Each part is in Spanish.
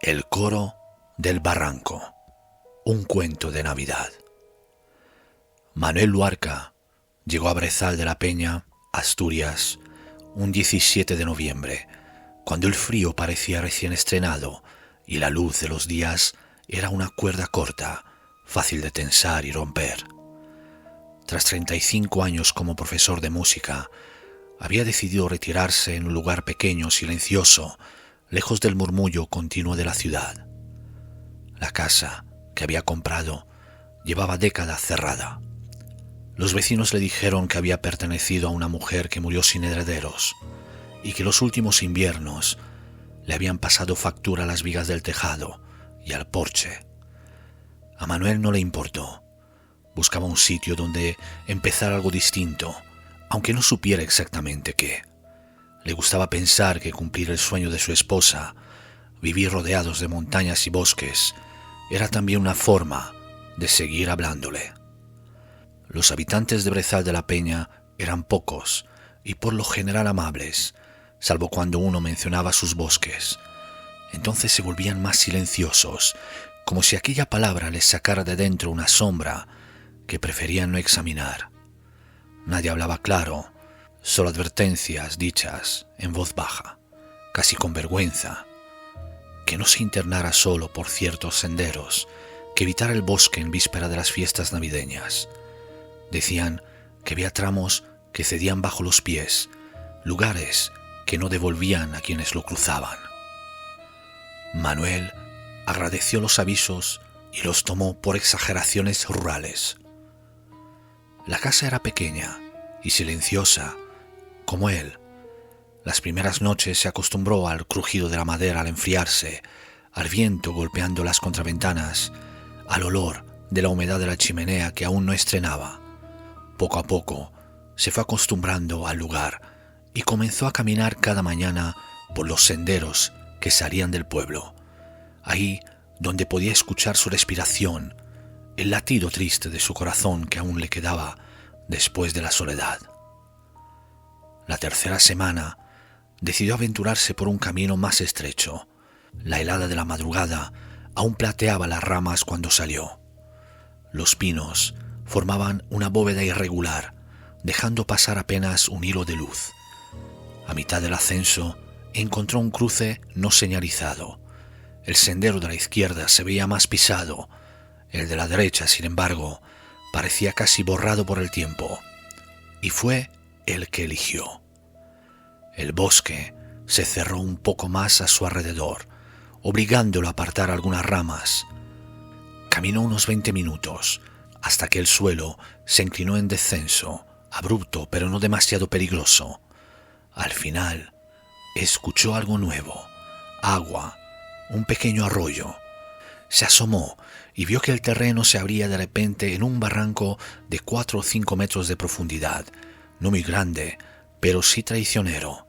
El coro del barranco. Un cuento de Navidad. Manuel Luarca llegó a Brezal de la Peña, Asturias, un 17 de noviembre, cuando el frío parecía recién estrenado y la luz de los días era una cuerda corta, fácil de tensar y romper. Tras 35 años como profesor de música, había decidido retirarse en un lugar pequeño, silencioso, lejos del murmullo continuo de la ciudad. La casa que había comprado llevaba décadas cerrada. Los vecinos le dijeron que había pertenecido a una mujer que murió sin herederos y que los últimos inviernos le habían pasado factura a las vigas del tejado y al porche. A Manuel no le importó. Buscaba un sitio donde empezar algo distinto, aunque no supiera exactamente qué. Le gustaba pensar que cumplir el sueño de su esposa, vivir rodeados de montañas y bosques, era también una forma de seguir hablándole. Los habitantes de Brezal de la Peña eran pocos y por lo general amables, salvo cuando uno mencionaba sus bosques. Entonces se volvían más silenciosos, como si aquella palabra les sacara de dentro una sombra que preferían no examinar. Nadie hablaba claro, solo advertencias dichas en voz baja, casi con vergüenza, que no se internara solo por ciertos senderos, que evitara el bosque en víspera de las fiestas navideñas. Decían que había tramos que cedían bajo los pies, lugares que no devolvían a quienes lo cruzaban. Manuel agradeció los avisos y los tomó por exageraciones rurales. La casa era pequeña y silenciosa, como él. Las primeras noches se acostumbró al crujido de la madera al enfriarse, al viento golpeando las contraventanas, al olor de la humedad de la chimenea que aún no estrenaba. Poco a poco se fue acostumbrando al lugar y comenzó a caminar cada mañana por los senderos que salían del pueblo, ahí donde podía escuchar su respiración, el latido triste de su corazón que aún le quedaba después de la soledad. La tercera semana decidió aventurarse por un camino más estrecho. La helada de la madrugada aún plateaba las ramas cuando salió. Los pinos formaban una bóveda irregular, dejando pasar apenas un hilo de luz. A mitad del ascenso encontró un cruce no señalizado. El sendero de la izquierda se veía más pisado. El de la derecha, sin embargo, parecía casi borrado por el tiempo, y fue el que eligió. El bosque se cerró un poco más a su alrededor, obligándolo a apartar algunas ramas. Caminó unos 20 minutos, hasta que el suelo se inclinó en descenso, abrupto pero no demasiado peligroso. Al final, escuchó algo nuevo: agua, un pequeño arroyo. Se asomó y vio que el terreno se abría de repente en un barranco de 4 o 5 metros de profundidad, no muy grande, pero sí traicionero.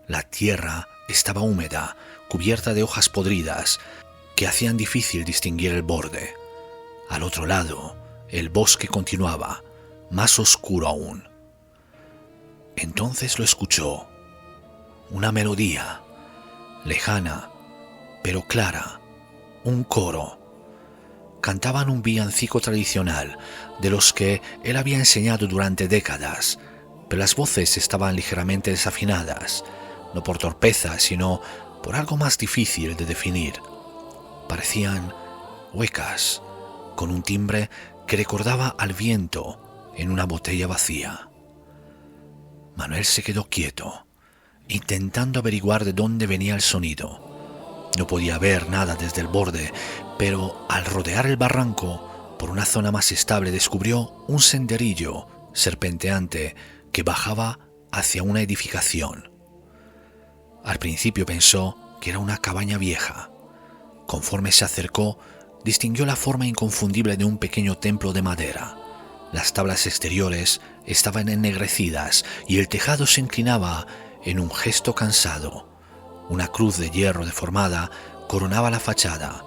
La tierra estaba húmeda, cubierta de hojas podridas, que hacían difícil distinguir el borde. Al otro lado, el bosque continuaba, más oscuro aún. Entonces lo escuchó. Una melodía, lejana, pero clara, un coro. Cantaban un villancico tradicional, de los que él había enseñado durante décadas, pero las voces estaban ligeramente desafinadas, no por torpeza, sino por algo más difícil de definir. Parecían huecas, con un timbre que recordaba al viento en una botella vacía. Manuel se quedó quieto, intentando averiguar de dónde venía el sonido. No podía ver nada desde el borde, pero al rodear el barranco, por una zona más estable, descubrió un senderillo serpenteante que bajaba hacia una edificación. Al principio pensó que era una cabaña vieja. Conforme se acercó, distinguió la forma inconfundible de un pequeño templo de madera. Las tablas exteriores estaban ennegrecidas y el tejado se inclinaba en un gesto cansado. Una cruz de hierro deformada coronaba la fachada.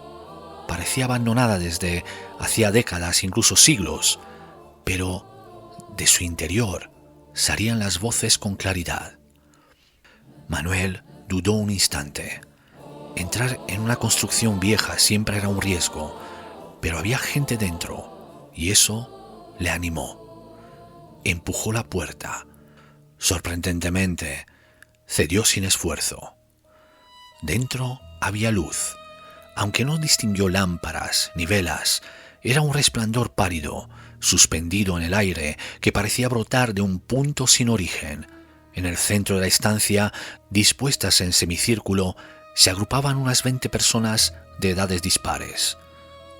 Parecía abandonada desde hacía décadas, incluso siglos, pero de su interior salían las voces con claridad. Manuel dudó un instante. Entrar en una construcción vieja siempre era un riesgo, pero había gente dentro, y eso le animó. Empujó la puerta. Sorprendentemente, cedió sin esfuerzo. Dentro había luz. Aunque no distinguió lámparas ni velas, era un resplandor pálido, suspendido en el aire, que parecía brotar de un punto sin origen. En el centro de la estancia, dispuestas en semicírculo, se agrupaban unas 20 personas de edades dispares.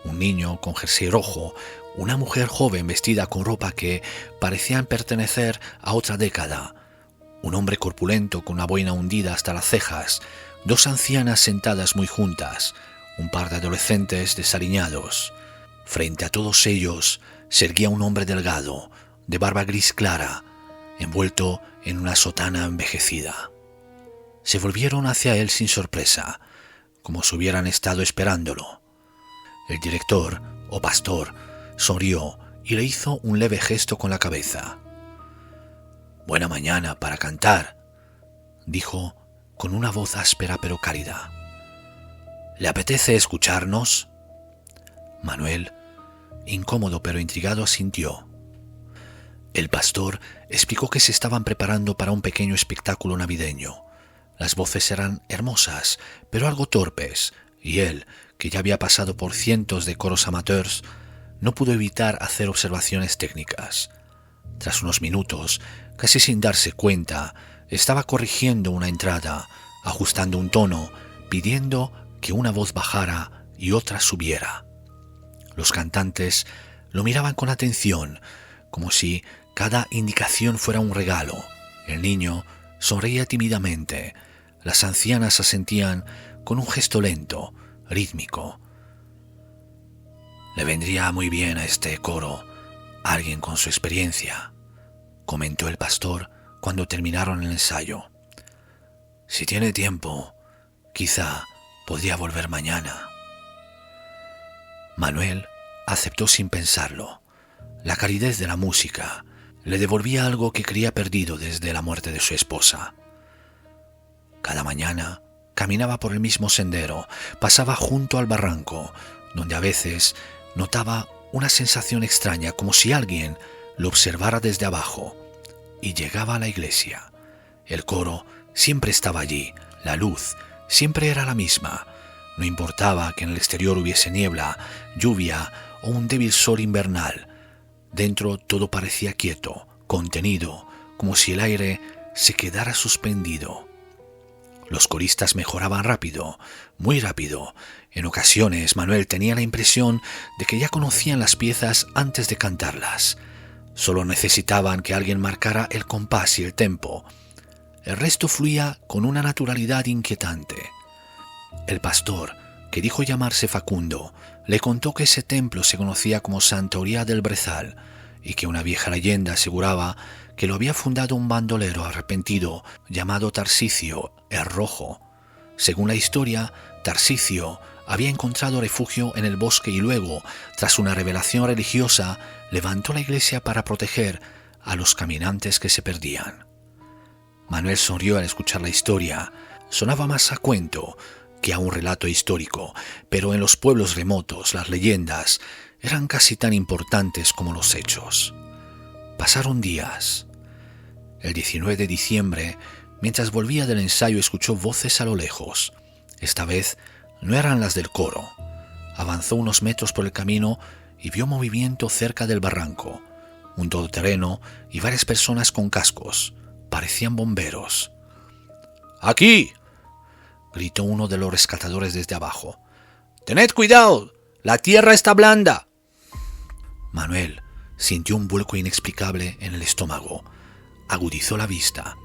Un niño con jersey rojo, una mujer joven vestida con ropa que parecían pertenecer a otra década, un hombre corpulento con una boina hundida hasta las cejas, dos ancianas sentadas muy juntas, un par de adolescentes desaliñados. Frente a todos ellos se erguía un hombre delgado, de barba gris clara, envuelto en una sotana envejecida. Se volvieron hacia él sin sorpresa, como si hubieran estado esperándolo. El director, o pastor, sonrió y le hizo un leve gesto con la cabeza. «Buena mañana para cantar», dijo con una voz áspera pero cálida. «¿Le apetece escucharnos?» Manuel, incómodo pero intrigado, asintió. El pastor explicó que se estaban preparando para un pequeño espectáculo navideño. Las voces eran hermosas, pero algo torpes, y él, que ya había pasado por cientos de coros amateurs, no pudo evitar hacer observaciones técnicas. Tras unos minutos, casi sin darse cuenta, estaba corrigiendo una entrada, ajustando un tono, pidiendo que una voz bajara y otra subiera. Los cantantes lo miraban con atención, como si cada indicación fuera un regalo. El niño sonreía tímidamente. Las ancianas asentían con un gesto lento, rítmico. «Le vendría muy bien a este coro alguien con su experiencia», comentó el pastor cuando terminaron el ensayo. «Si tiene tiempo, quizá podría volver mañana». Manuel aceptó sin pensarlo. La calidez de la música le devolvía algo que creía perdido desde la muerte de su esposa. Cada mañana caminaba por el mismo sendero, pasaba junto al barranco, donde a veces notaba una sensación extraña, como si alguien lo observara desde abajo, y llegaba a la iglesia. El coro siempre estaba allí, la luz siempre era la misma. No importaba que en el exterior hubiese niebla, lluvia o un débil sol invernal. Dentro todo parecía quieto, contenido, como si el aire se quedara suspendido. Los coristas mejoraban rápido, muy rápido. En ocasiones Manuel tenía la impresión de que ya conocían las piezas antes de cantarlas. Solo necesitaban que alguien marcara el compás y el tempo. El resto fluía con una naturalidad inquietante. El pastor, que dijo llamarse Facundo, le contó que ese templo se conocía como Santa Oría del Brezal y que una vieja leyenda aseguraba que lo había fundado un bandolero arrepentido llamado Tarsicio el Rojo. Según la historia, Tarsicio había encontrado refugio en el bosque y luego, tras una revelación religiosa, levantó la iglesia para proteger a los caminantes que se perdían. Manuel sonrió al escuchar la historia. Sonaba más a cuento que a un relato histórico, pero en los pueblos remotos las leyendas eran casi tan importantes como los hechos. Pasaron días. El 19 de diciembre, mientras volvía del ensayo, escuchó voces a lo lejos. Esta vez no eran las del coro. Avanzó unos metros por el camino y vio movimiento cerca del barranco. Un todoterreno y varias personas con cascos. Parecían bomberos. «¡Aquí!», gritó uno de los rescatadores desde abajo. «¡Tened cuidado! ¡La tierra está blanda!». Manuel sintió un vuelco inexplicable en el estómago. Agudizó la vista.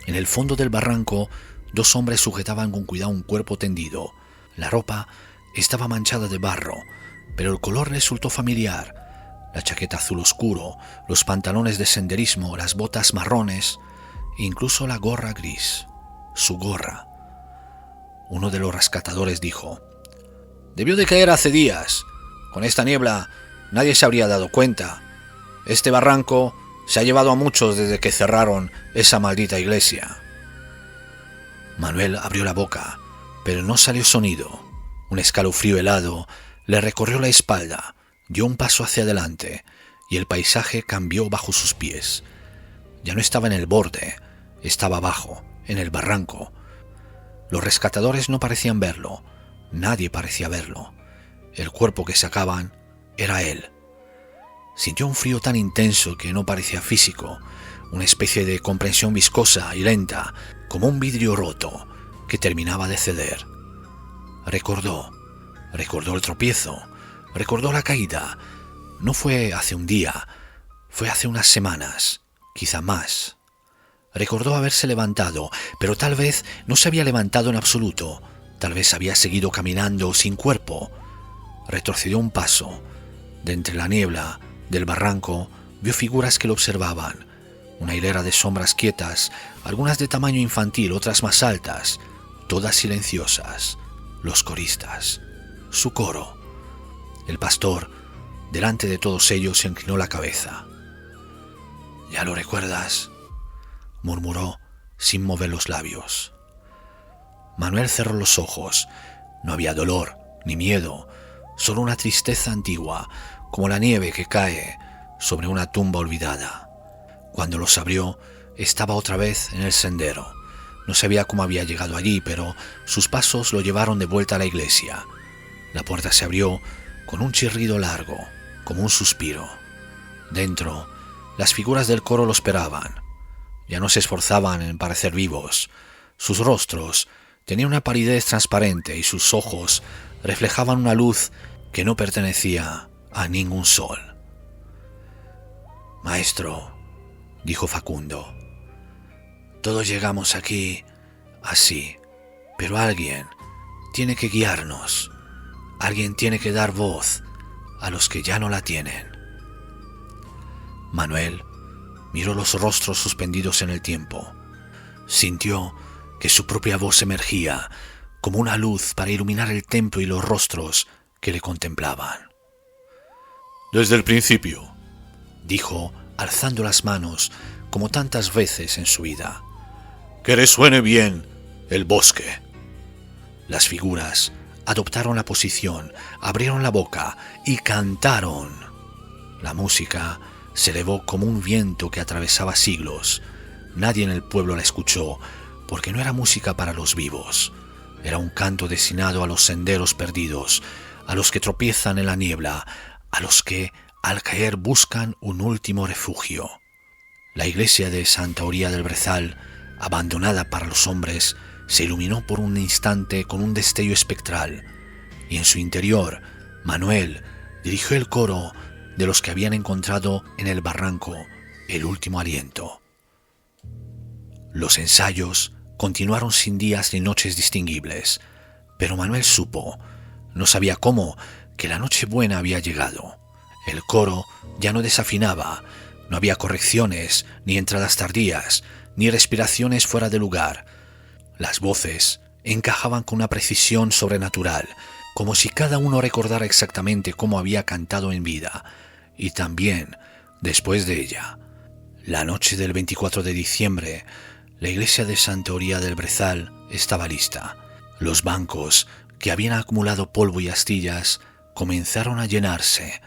En el fondo del barranco, dos hombres sujetaban con cuidado un cuerpo tendido. La ropa estaba manchada de barro, pero el color resultó familiar. La chaqueta azul oscuro, los pantalones de senderismo, las botas marrones, incluso la gorra gris. Su gorra. Uno de los rescatadores dijo: «Debió de caer hace días. Con esta niebla nadie se habría dado cuenta. Este barranco se ha llevado a muchos desde que cerraron esa maldita iglesia». Manuel abrió la boca, pero no salió sonido. Un escalofrío helado le recorrió la espalda, dio un paso hacia adelante y el paisaje cambió bajo sus pies. Ya no estaba en el borde, estaba abajo, en el barranco. Los rescatadores no parecían verlo, nadie parecía verlo. El cuerpo que sacaban era él. Sintió un frío tan intenso que no parecía físico, una especie de comprensión viscosa y lenta, como un vidrio roto que terminaba de ceder. Recordó el tropiezo, recordó la caída. No fue hace un día, fue hace unas semanas, quizá más. Recordó haberse levantado, pero tal vez no se había levantado en absoluto, tal vez había seguido caminando sin cuerpo. Retrocedió un paso. De entre la niebla del barranco vio figuras que lo observaban, una hilera de sombras quietas, algunas de tamaño infantil, otras más altas, todas silenciosas. Los coristas, su coro. El pastor, delante de todos ellos, se inclinó la cabeza. «¿Ya lo recuerdas?», murmuró sin mover los labios. Manuel cerró los ojos. No había dolor ni miedo, solo una tristeza antigua, como la nieve que cae sobre una tumba olvidada. Cuando los abrió, estaba otra vez en el sendero. No sabía cómo había llegado allí, pero sus pasos lo llevaron de vuelta a la iglesia. La puerta se abrió con un chirrido largo, como un suspiro. Dentro, las figuras del coro lo esperaban. Ya no se esforzaban en parecer vivos. Sus rostros tenían una palidez transparente y sus ojos reflejaban una luz que no pertenecía a ningún sol. «Maestro», dijo Facundo, «todos llegamos aquí así, pero alguien tiene que guiarnos, alguien tiene que dar voz a los que ya no la tienen». Manuel miró los rostros suspendidos en el tiempo. Sintió que su propia voz emergía como una luz para iluminar el templo y los rostros que le contemplaban. «Desde el principio», dijo, alzando las manos como tantas veces en su vida, «que resuene bien el bosque». Las figuras adoptaron la posición, abrieron la boca y cantaron. La música se elevó como un viento que atravesaba siglos. Nadie en el pueblo la escuchó, porque no era música para los vivos. Era un canto destinado a los senderos perdidos, a los que tropiezan en la niebla, a los que al caer buscan un último refugio. La iglesia de Santa Oría del Brezal, abandonada para los hombres, se iluminó por un instante con un destello espectral, y en su interior Manuel dirigió el coro de los que habían encontrado en el barranco el último aliento. Los ensayos continuaron sin días ni noches distinguibles, pero Manuel supo, no sabía cómo, que la Nochebuena había llegado. El coro ya no desafinaba, no había correcciones, ni entradas tardías, ni respiraciones fuera de lugar. Las voces encajaban con una precisión sobrenatural, como si cada uno recordara exactamente cómo había cantado en vida, y también después de ella. La noche del 24 de diciembre, la iglesia de Santa Oría del Brezal estaba lista. Los bancos, que habían acumulado polvo y astillas, comenzaron a llenarse.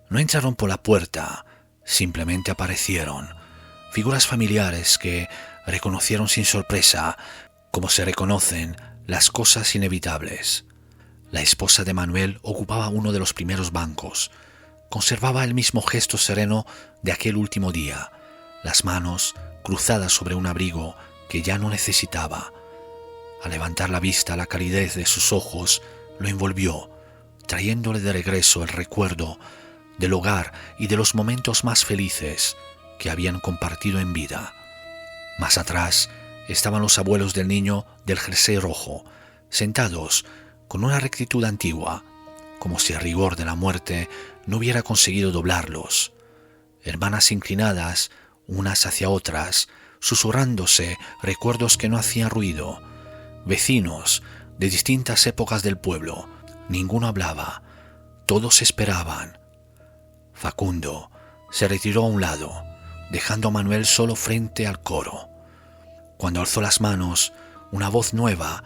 No entraron por la puerta, simplemente aparecieron. Figuras familiares que reconocieron sin sorpresa, como se reconocen las cosas inevitables. La esposa de Manuel ocupaba uno de los primeros bancos. Conservaba el mismo gesto sereno de aquel último día, las manos cruzadas sobre un abrigo que ya no necesitaba. Al levantar la vista, la calidez de sus ojos lo envolvió, trayéndole de regreso el recuerdo del hogar y de los momentos más felices que habían compartido en vida. Más atrás estaban los abuelos del niño del jersey rojo, sentados con una rectitud antigua, como si el rigor de la muerte no hubiera conseguido doblarlos. Hermanas inclinadas unas hacia otras, susurrándose recuerdos que no hacían ruido. Vecinos de distintas épocas del pueblo. Ninguno hablaba. Todos esperaban. Facundo se retiró a un lado, dejando a Manuel solo frente al coro. Cuando alzó las manos, una voz nueva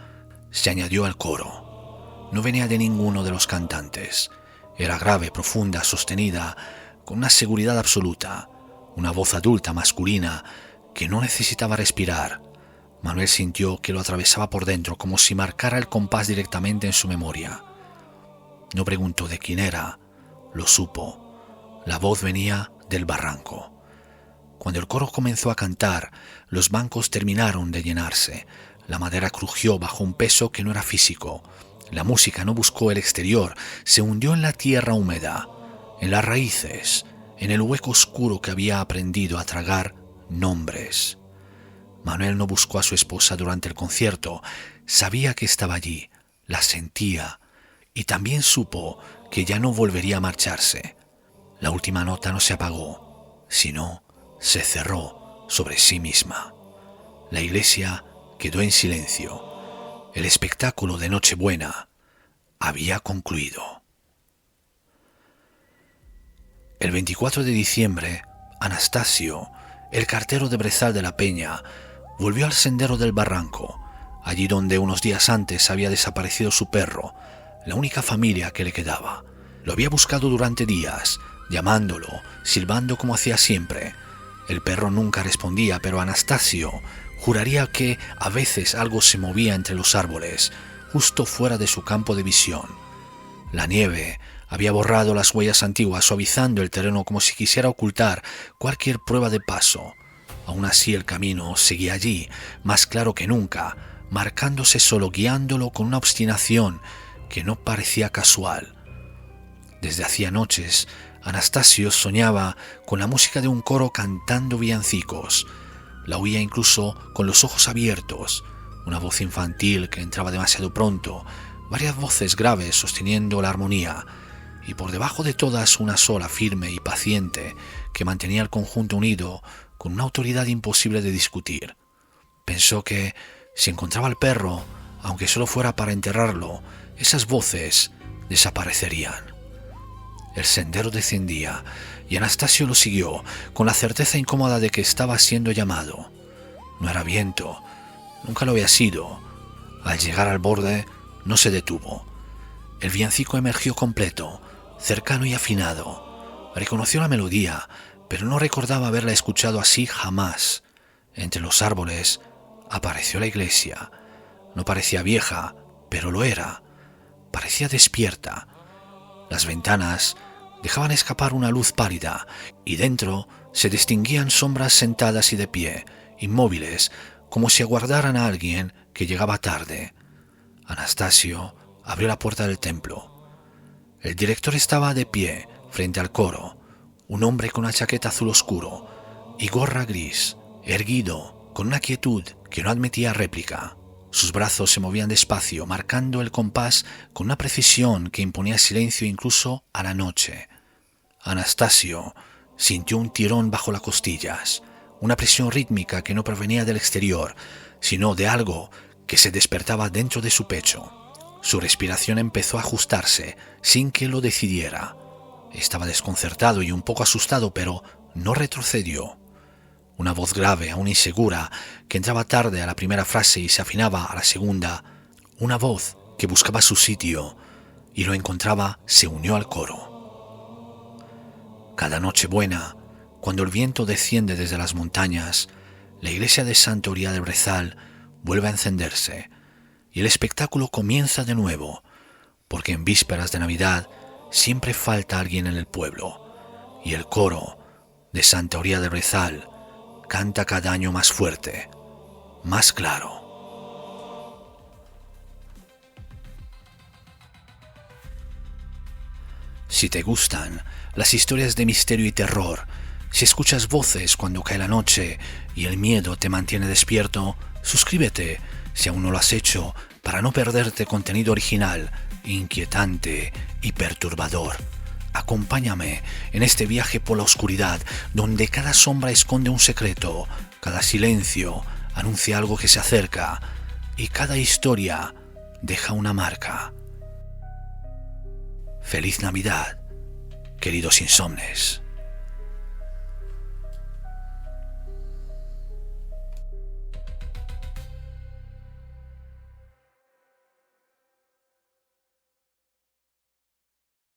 se añadió al coro. No venía de ninguno de los cantantes. Era grave, profunda, sostenida, con una seguridad absoluta, una voz adulta, masculina, que no necesitaba respirar. Manuel sintió que lo atravesaba por dentro, como si marcara el compás directamente en su memoria. No preguntó de quién era, lo supo. La voz venía del barranco. Cuando el coro comenzó a cantar, los bancos terminaron de llenarse. La madera crujió bajo un peso que no era físico. La música no buscó el exterior, se hundió en la tierra húmeda, en las raíces, en el hueco oscuro que había aprendido a tragar nombres. Manuel no buscó a su esposa durante el concierto. Sabía que estaba allí, la sentía, y también supo que ya no volvería a marcharse. La última nota no se apagó, sino se cerró sobre sí misma. La iglesia quedó en silencio. El espectáculo de Nochebuena había concluido. El 24 de diciembre, Anastasio, el cartero de Brezal de la Peña, volvió al sendero del barranco, allí donde unos días antes había desaparecido su perro, la única familia que le quedaba. Lo había buscado durante días, llamándolo, silbando como hacía siempre. El perro nunca respondía, pero Anastasio juraría que a veces algo se movía entre los árboles, justo fuera de su campo de visión. La nieve había borrado las huellas antiguas, suavizando el terreno como si quisiera ocultar cualquier prueba de paso. Aún así el camino seguía allí, más claro que nunca, marcándose solo, guiándolo con una obstinación que no parecía casual. Desde hacía noches, Anastasio soñaba con la música de un coro cantando villancicos. La oía incluso con los ojos abiertos, una voz infantil que entraba demasiado pronto, varias voces graves sosteniendo la armonía, y por debajo de todas una sola, firme y paciente, que mantenía el conjunto unido con una autoridad imposible de discutir. Pensó que, si encontraba al perro, aunque solo fuera para enterrarlo, esas voces desaparecerían. El sendero descendía, y Anastasio lo siguió, con la certeza incómoda de que estaba siendo llamado. No era viento, nunca lo había sido. Al llegar al borde, no se detuvo. El villancico emergió completo, cercano y afinado. Reconoció la melodía, pero no recordaba haberla escuchado así jamás. Entre los árboles apareció la iglesia. No parecía vieja, pero lo era. Parecía despierta. Las ventanas dejaban escapar una luz pálida, y dentro se distinguían sombras sentadas y de pie, inmóviles, como si aguardaran a alguien que llegaba tarde. Anastasio abrió la puerta del templo. El director estaba de pie, frente al coro, un hombre con una chaqueta azul oscuro y gorra gris, erguido, con una quietud que no admitía réplica. Sus brazos se movían despacio, marcando el compás con una precisión que imponía silencio incluso a la noche. Anastasio sintió un tirón bajo las costillas, una presión rítmica que no provenía del exterior, sino de algo que se despertaba dentro de su pecho. Su respiración empezó a ajustarse sin que lo decidiera. Estaba desconcertado y un poco asustado, pero no retrocedió. Una voz grave, aún insegura, que entraba tarde a la primera frase y se afinaba a la segunda. Una voz que buscaba su sitio y lo encontraba, se unió al coro. Cada Nochebuena, cuando el viento desciende desde las montañas, la iglesia de Santa Oría del Brezal vuelve a encenderse y el espectáculo comienza de nuevo, porque en vísperas de Navidad siempre falta alguien en el pueblo y el coro de Santa Oría del Brezal canta cada año más fuerte, más claro. Si te gustan las historias de misterio y terror, si escuchas voces cuando cae la noche y el miedo te mantiene despierto, suscríbete si aún no lo has hecho para no perderte contenido original, inquietante y perturbador. Acompáñame en este viaje por la oscuridad, donde cada sombra esconde un secreto, cada silencio anuncia algo que se acerca y cada historia deja una marca. ¡Feliz Navidad, queridos insomnes!